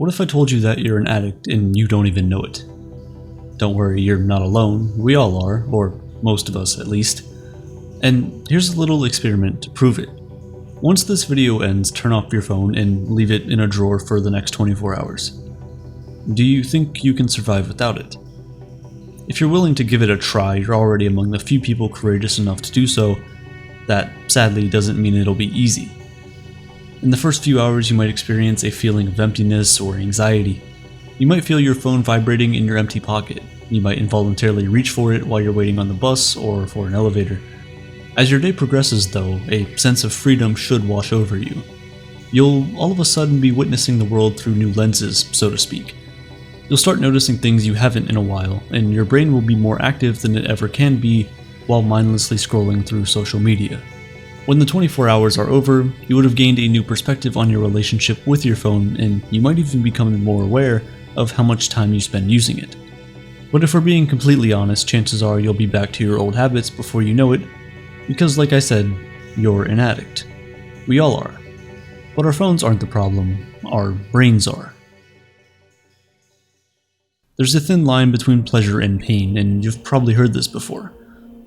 What if I told you that you're an addict and you don't even know it? Don't worry, you're not alone. We all are, or most of us at least. And here's a little experiment to prove it. Once this video ends, turn off your phone and leave it in a drawer for the next 24 hours. Do you think you can survive without it? If you're willing to give it a try, you're already among the few people courageous enough to do so. That, sadly, doesn't mean it'll be easy. In the first few hours, you might experience a feeling of emptiness or anxiety. You might feel your phone vibrating in your empty pocket. You might involuntarily reach for it while you're waiting on the bus or for an elevator. As your day progresses, though, a sense of freedom should wash over you. You'll all of a sudden be witnessing the world through new lenses, so to speak. You'll start noticing things you haven't in a while, and your brain will be more active than it ever can be while mindlessly scrolling through social media. When the 24 hours are over, you would have gained a new perspective on your relationship with your phone, and you might even become more aware of how much time you spend using it. But if we're being completely honest, chances are you'll be back to your old habits before you know it, because like I said, you're an addict. We all are. But our phones aren't the problem, our brains are. There's a thin line between pleasure and pain, and you've probably heard this before.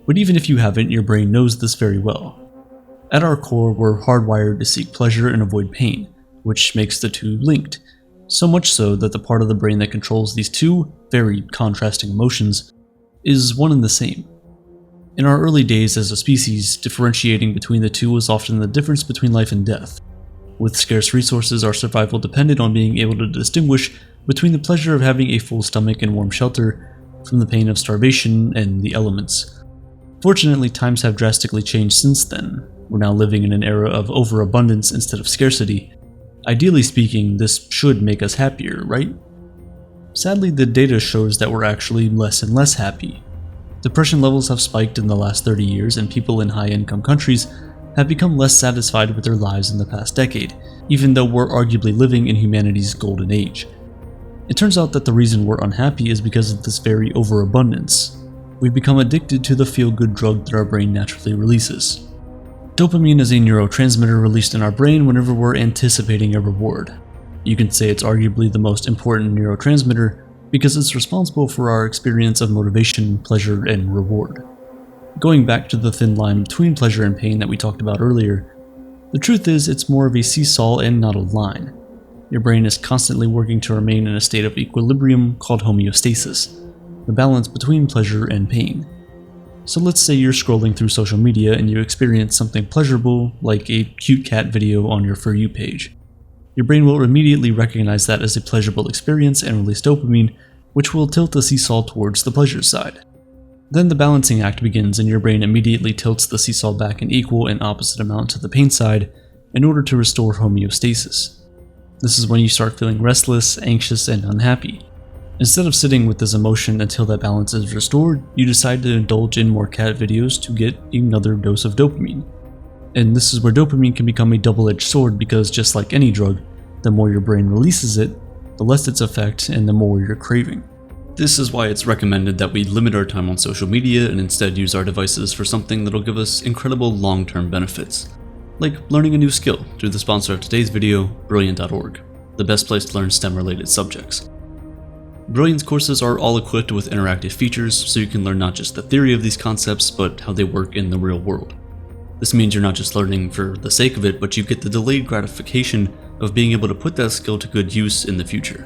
But even if you haven't, your brain knows this very well. At our core, we're hardwired to seek pleasure and avoid pain, which makes the two linked. So much so that the part of the brain that controls these two very contrasting emotions is one and the same. In our early days as a species, differentiating between the two was often the difference between life and death. With scarce resources, our survival depended on being able to distinguish between the pleasure of having a full stomach and warm shelter from the pain of starvation and the elements. Fortunately, times have drastically changed since then. We're now living in an era of overabundance instead of scarcity. Ideally speaking, this should make us happier, right? Sadly, the data shows that we're actually less and less happy. Depression levels have spiked in the last 30 years, and people in high-income countries have become less satisfied with their lives in the past decade, even though we're arguably living in humanity's golden age. It turns out that the reason we're unhappy is because of this very overabundance. We've become addicted to the feel-good drug that our brain naturally releases. Dopamine is a neurotransmitter released in our brain whenever we're anticipating a reward. You can say it's arguably the most important neurotransmitter because it's responsible for our experience of motivation, pleasure, and reward. Going back to the thin line between pleasure and pain that we talked about earlier, the truth is it's more of a seesaw and not a line. Your brain is constantly working to remain in a state of equilibrium called homeostasis, the balance between pleasure and pain. So let's say you're scrolling through social media and you experience something pleasurable, like a cute cat video on your For You page. Your brain will immediately recognize that as a pleasurable experience and release dopamine, which will tilt the seesaw towards the pleasure side. Then the balancing act begins and your brain immediately tilts the seesaw back an equal and opposite amount to the pain side in order to restore homeostasis. This is when you start feeling restless, anxious, and unhappy. Instead of sitting with this emotion until that balance is restored, you decide to indulge in more cat videos to get another dose of dopamine. And this is where dopamine can become a double-edged sword because just like any drug, the more your brain releases it, the less its effect and the more you're craving. This is why it's recommended that we limit our time on social media and instead use our devices for something that'll give us incredible long-term benefits. Like learning a new skill through the sponsor of today's video, Brilliant.org, the best place to learn STEM-related subjects. Brilliant's courses are all equipped with interactive features so you can learn not just the theory of these concepts, but how they work in the real world. This means you're not just learning for the sake of it, but you get the delayed gratification of being able to put that skill to good use in the future.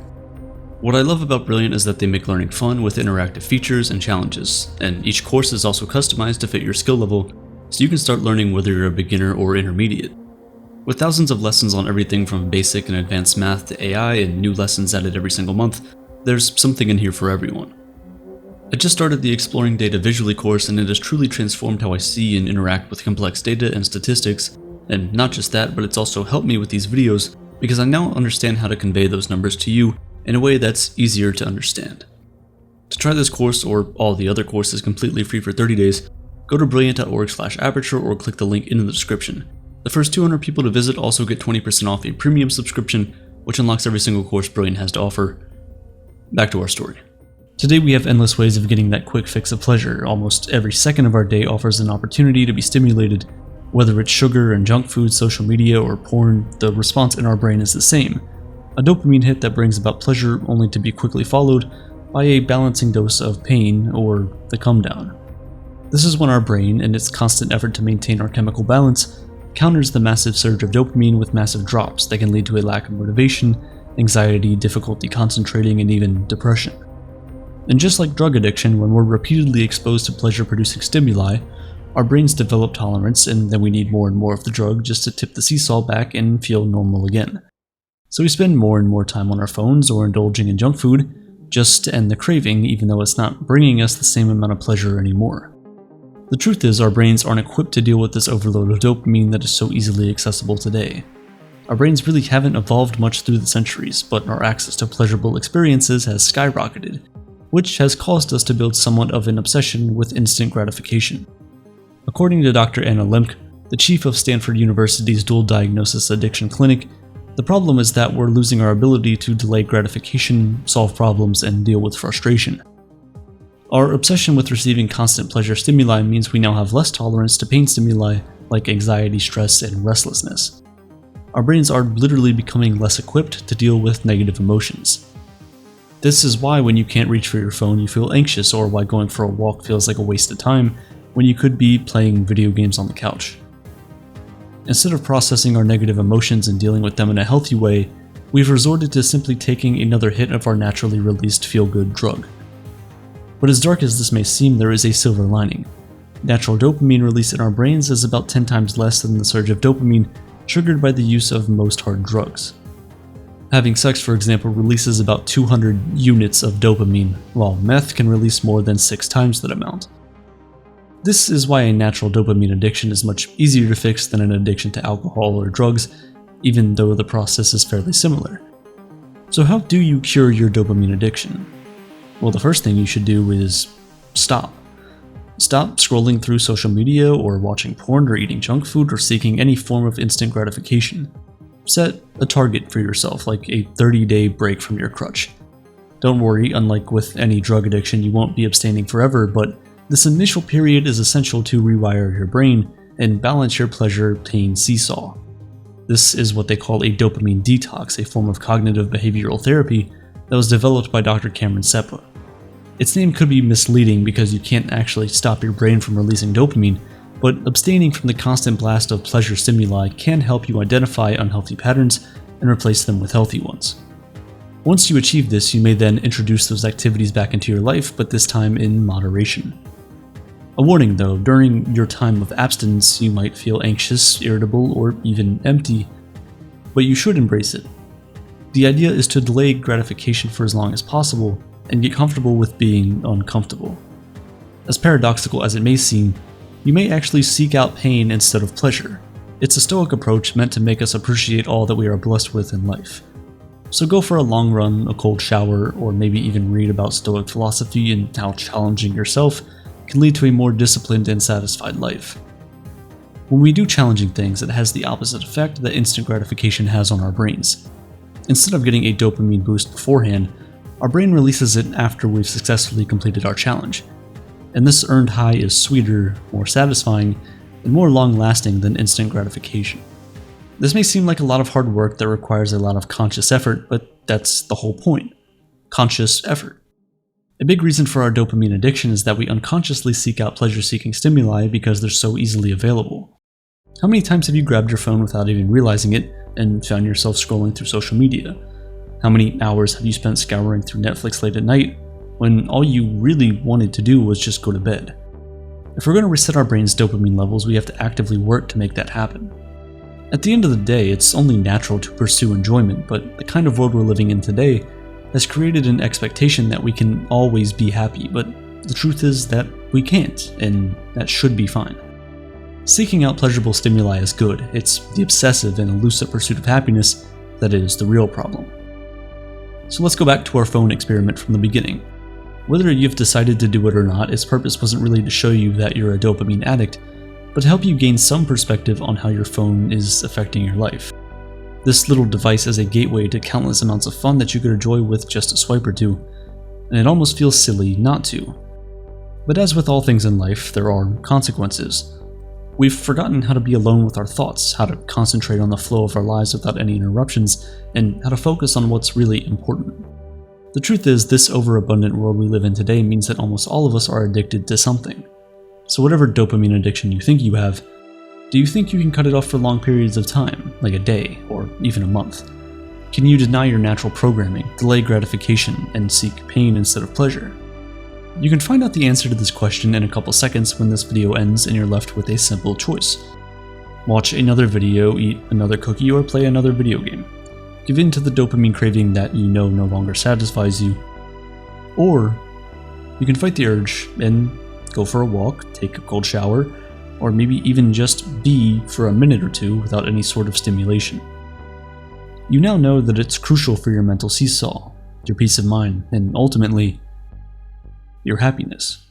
What I love about Brilliant is that they make learning fun with interactive features and challenges, and each course is also customized to fit your skill level, so you can start learning whether you're a beginner or intermediate. With thousands of lessons on everything from basic and advanced math to AI and new lessons added every single month, there's something in here for everyone. I just started the Exploring Data Visually course and it has truly transformed how I see and interact with complex data and statistics, and not just that, but it's also helped me with these videos because I now understand how to convey those numbers to you in a way that's easier to understand. To try this course or all the other courses completely free for 30 days, go to brilliant.org/aperture or click the link in the description. The first 200 people to visit also get 20% off a premium subscription, which unlocks every single course Brilliant has to offer. Back to our story. Today we have endless ways of getting that quick fix of pleasure. Almost every second of our day offers an opportunity to be stimulated. Whether it's sugar and junk food, social media, or porn, the response in our brain is the same. a dopamine hit that brings about pleasure only to be quickly followed by a balancing dose of pain or the come down. This is when our brain, in its constant effort to maintain our chemical balance, counters the massive surge of dopamine with massive drops that can lead to a lack of motivation, anxiety, difficulty concentrating, and even depression. And just like drug addiction, when we're repeatedly exposed to pleasure-producing stimuli, our brains develop tolerance, and then we need more and more of the drug just to tip the seesaw back and feel normal again. So we spend more and more time on our phones or indulging in junk food just to end the craving, even though it's not bringing us the same amount of pleasure anymore. The truth is, our brains aren't equipped to deal with this overload of dopamine that is so easily accessible today. Our brains really haven't evolved much through the centuries, but our access to pleasurable experiences has skyrocketed, which has caused us to build somewhat of an obsession with instant gratification. According to Dr. Anna Lemke, the chief of Stanford University's Dual Diagnosis Addiction Clinic, the problem is that we're losing our ability to delay gratification, solve problems, and deal with frustration. Our obsession with receiving constant pleasure stimuli means we now have less tolerance to pain stimuli like anxiety, stress, and restlessness. Our brains are literally becoming less equipped to deal with negative emotions. This is why when you can't reach for your phone you feel anxious, or why going for a walk feels like a waste of time when you could be playing video games on the couch. Instead of processing our negative emotions and dealing with them in a healthy way, we've resorted to simply taking another hit of our naturally released feel-good drug. But as dark as this may seem, there is a silver lining. Natural dopamine release in our brains is about 10 times less than the surge of dopamine triggered by the use of most hard drugs. Having sex, for example, releases about 200 units of dopamine, while meth can release more than 6 times that amount. This is why a natural dopamine addiction is much easier to fix than an addiction to alcohol or drugs, even though the process is fairly similar. So how do you cure your dopamine addiction? Well, the first thing you should do is stop. Stop scrolling through social media or watching porn or eating junk food or seeking any form of instant gratification. Set a target for yourself, like a 30-day break from your crutch. Don't worry, unlike with any drug addiction, you won't be abstaining forever, but this initial period is essential to rewire your brain and balance your pleasure-pain seesaw. This is what they call a dopamine detox, a form of cognitive behavioral therapy that was developed by Dr. Cameron Seppa. Its name could be misleading because you can't actually stop your brain from releasing dopamine, but abstaining from the constant blast of pleasure stimuli can help you identify unhealthy patterns and replace them with healthy ones. Once you achieve this, you may then introduce those activities back into your life, but this time in moderation. A warning though, during your time of abstinence, you might feel anxious, irritable, or even empty, but you should embrace it. The idea is to delay gratification for as long as possible and get comfortable with being uncomfortable. As paradoxical as it may seem, you may actually seek out pain instead of pleasure. It's a stoic approach meant to make us appreciate all that we are blessed with in life. So go for a long run, a cold shower, or maybe even read about stoic philosophy and how challenging yourself can lead to a more disciplined and satisfied life. When we do challenging things, it has the opposite effect that instant gratification has on our brains. Instead of getting a dopamine boost beforehand, our brain releases it after we've successfully completed our challenge. And this earned high is sweeter, more satisfying, and more long-lasting than instant gratification. This may seem like a lot of hard work that requires a lot of conscious effort, but that's the whole point. Conscious effort. A big reason for our dopamine addiction is that we unconsciously seek out pleasure-seeking stimuli because they're so easily available. How many times have you grabbed your phone without even realizing it and found yourself scrolling through social media? How many hours have you spent scouring through Netflix late at night when all you really wanted to do was just go to bed? If we're going to reset our brain's dopamine levels, we have to actively work to make that happen. At the end of the day, it's only natural to pursue enjoyment, but the kind of world we're living in today has created an expectation that we can always be happy, but the truth is that we can't, and that should be fine. Seeking out pleasurable stimuli is good. It's the obsessive and elusive pursuit of happiness that is the real problem. So let's go back to our phone experiment from the beginning. Whether you've decided to do it or not, its purpose wasn't really to show you that you're a dopamine addict, but to help you gain some perspective on how your phone is affecting your life. This little device is a gateway to countless amounts of fun that you could enjoy with just a swipe or two, and it almost feels silly not to. But as with all things in life, there are consequences. We've forgotten how to be alone with our thoughts, how to concentrate on the flow of our lives without any interruptions, and how to focus on what's really important. The truth is, this overabundant world we live in today means that almost all of us are addicted to something. So whatever dopamine addiction you think you have, do you think you can cut it off for long periods of time, like a day, or even a month? Can you deny your natural programming, delay gratification, and seek pain instead of pleasure? You can find out the answer to this question in a couple seconds when this video ends and you're left with a simple choice. Watch another video, eat another cookie, or play another video game. Give in to the dopamine craving that you know no longer satisfies you. Or you can fight the urge and go for a walk, take a cold shower, or maybe even just be for a minute or two without any sort of stimulation. You now know that it's crucial for your mental seesaw, your peace of mind, and ultimately, your happiness.